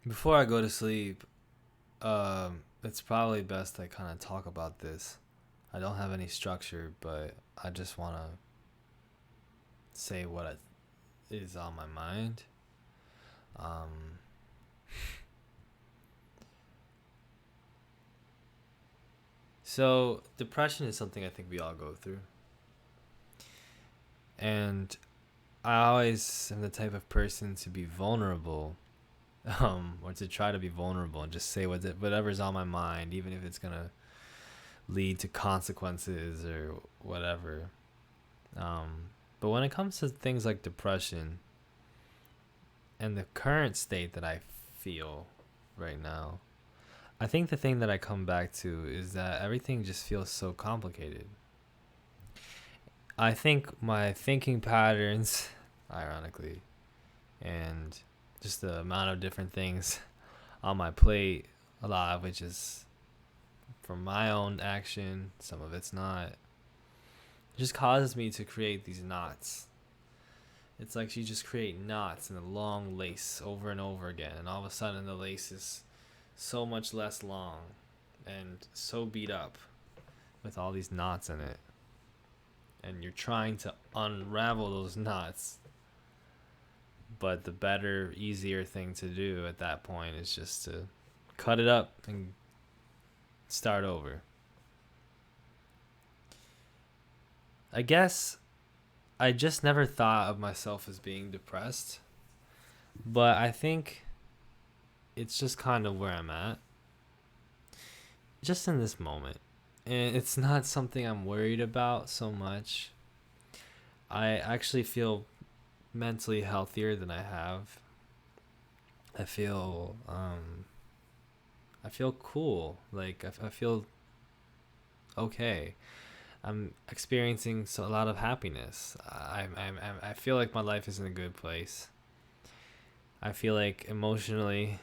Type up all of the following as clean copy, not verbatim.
Before I go to sleep, it's probably best I kind of talk about this. I don't have any structure, but I just want to say what is on my mind. Um, so, depression is something I think we all go through. And I always am the type of person to be vulnerable, or to try to be vulnerable and just say whatever's on my mind, even if it's going to lead to consequences or whatever. But when it comes to things like depression and the current state that I feel right now, I think the thing that I come back to is that everything just feels so complicated. I think my thinking patterns, ironically, and just the amount of different things on my plate, a lot of which is from my own action, some of it's not, just causes me to create these knots. It's like you just create knots in a long lace over and over again, and all of a sudden the lace is so much less long and so beat up with all these knots in it. And you're trying to unravel those knots. But the better, easier thing to do at that point is just to cut it up and start over. I guess I just never thought of myself as being depressed, but I think it's just kind of where I'm at, just in this moment. And it's not something I'm worried about so much. I actually feel mentally healthier than I have. I feel I feel cool. Like I feel okay. I'm experiencing a lot of happiness. I feel like my life is in a good place. I feel like emotionally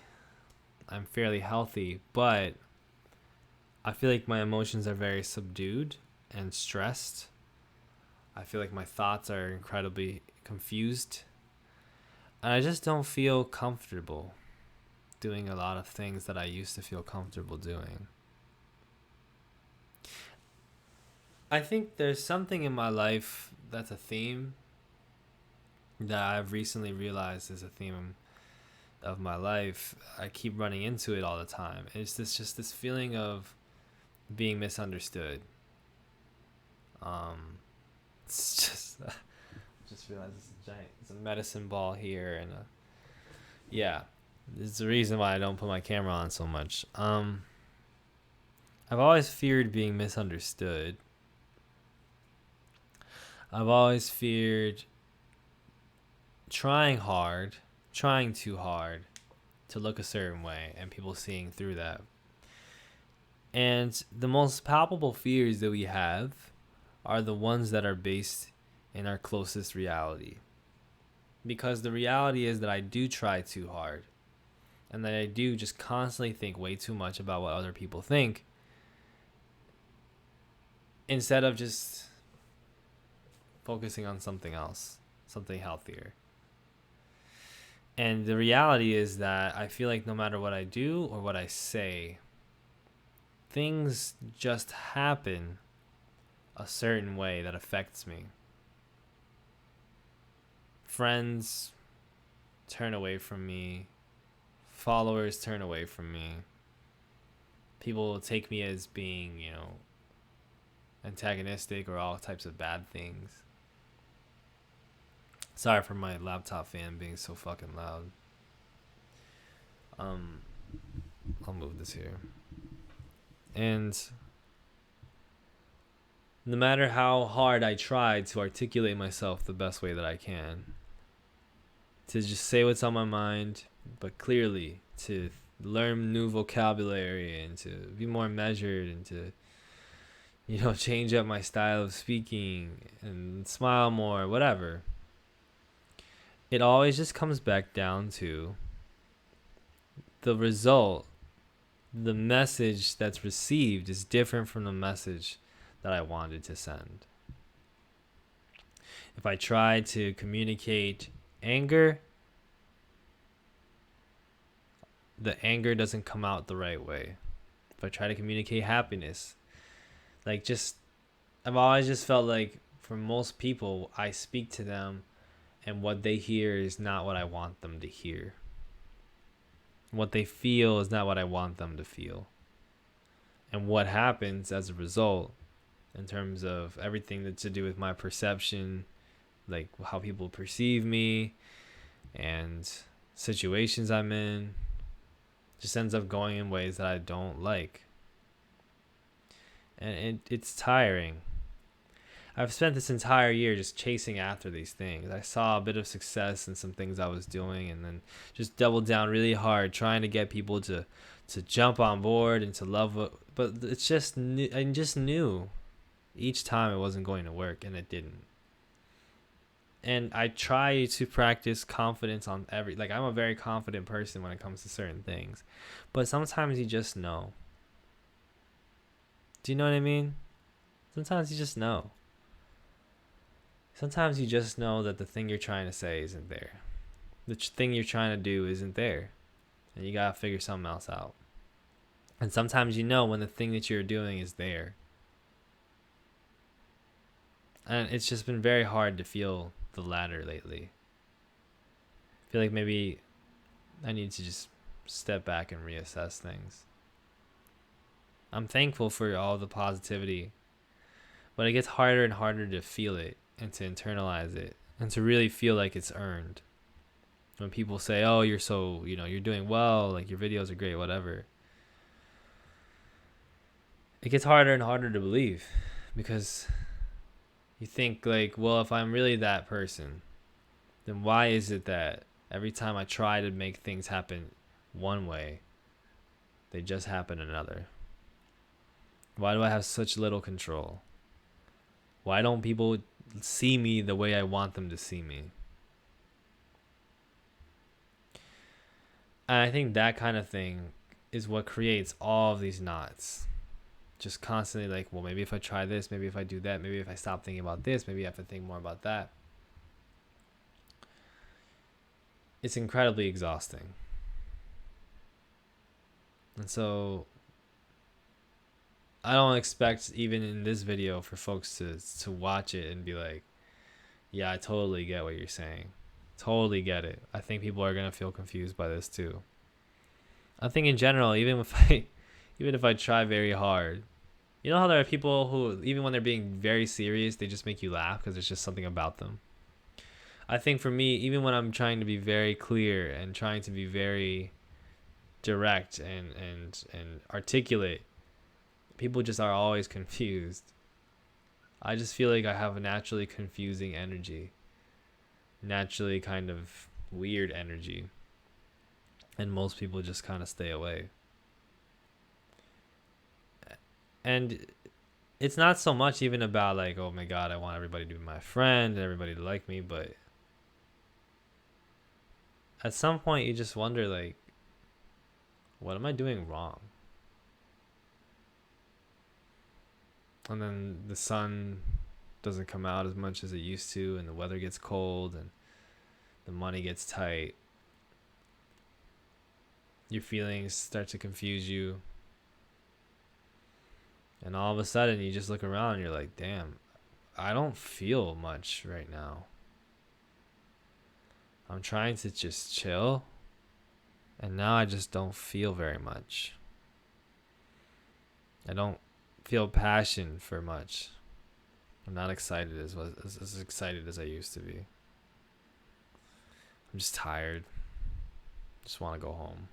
I'm fairly healthy, but I feel like my emotions are very subdued and stressed. I feel like my thoughts are incredibly confused. And I just don't feel comfortable doing a lot of things that I used to feel comfortable doing. I think there's something in my life that's a theme that I've recently realized is a theme of my life. I keep running into it all the time. It's this feeling of being misunderstood. Um, it's just realized it's a medicine ball here, and yeah, it's the reason why I don't put my camera on so much. I've always feared being misunderstood. I've always feared trying too hard to look a certain way and people seeing through that. And the most palpable fears that we have are the ones that are based in our closest reality. Because the reality is that I do try too hard and that I do just constantly think way too much about what other people think instead of just focusing on something else, something healthier. And the reality is that I feel like no matter what I do or what I say, things just happen a certain way that affects me. Friends turn away from me, followers turn away from me. People will take me as being, antagonistic or all types of bad things. Sorry for my laptop fan being so fucking loud. Um, I'll move this here. And no matter how hard I try to articulate myself the best way that I can, to just say what's on my mind, but clearly, to learn new vocabulary and to be more measured and to, change up my style of speaking and smile more, whatever. It always just comes back down to the result. The message that's received is different from the message that I wanted to send. If I try to communicate anger, the anger doesn't come out the right way. If I try to communicate happiness, like just I've always just felt like for most people, I speak to them and what they hear is not what I want them to hear. What they feel is not what I want them to feel. And what happens as a result, in terms of everything that's to do with my perception, like how people perceive me and situations I'm in, just ends up going in ways that I don't like. And it's tiring. I've spent this entire year just chasing after these things. I saw a bit of success in some things I was doing and then just doubled down really hard trying to get people to jump on board and to love what, but it's just I just knew each time it wasn't going to work, and it didn't. And I try to practice confidence on like I'm a very confident person when it comes to certain things, but sometimes you just know. Do you know what I mean? Sometimes you just know. Sometimes you just know that the thing you're trying to say isn't there. The thing you're trying to do isn't there. And you gotta figure something else out. And sometimes you know when the thing that you're doing is there. And it's just been very hard to feel the latter lately. I feel like maybe I need to just step back and reassess things. I'm thankful for all the positivity, but it gets harder and harder to feel it and to internalize it and to really feel like it's earned. When people say, oh, you're so, you're doing well, like your videos are great, whatever. It gets harder and harder to believe because you think like, well, if I'm really that person, then why is it that every time I try to make things happen one way, they just happen another? Why do I have such little control? Why don't people see me the way I want them to see me? And I think that kind of thing is what creates all of these knots. Just constantly like, well, maybe if I try this, maybe if I do that, maybe if I stop thinking about this, maybe I have to think more about that. It's incredibly exhausting. And so I don't expect even in this video for folks to watch it and be like, yeah, I totally get what you're saying. Totally get it. I think people are going to feel confused by this too. I think in general, even if I try very hard, you know how there are people who, even when they're being very serious, they just make you laugh because there's just something about them. I think for me, even when I'm trying to be very clear and trying to be very direct and articulate, people just are always confused. I just feel like I have a naturally confusing energy, naturally kind of weird energy, and most people just kind of stay away. And it's not so much even about like, oh my God, I want everybody to be my friend and everybody to like me, but at some point you just wonder like, what am I doing wrong? And then the sun doesn't come out as much as it used to, and the weather gets cold and the money gets tight. Your feelings start to confuse you. And all of a sudden you just look around and you're like, damn, I don't feel much right now. I'm trying to just chill, and now I just don't feel very much. I don't feel passion for much. I'm not excited as excited as I used to be. I'm just tired. Just want to go home.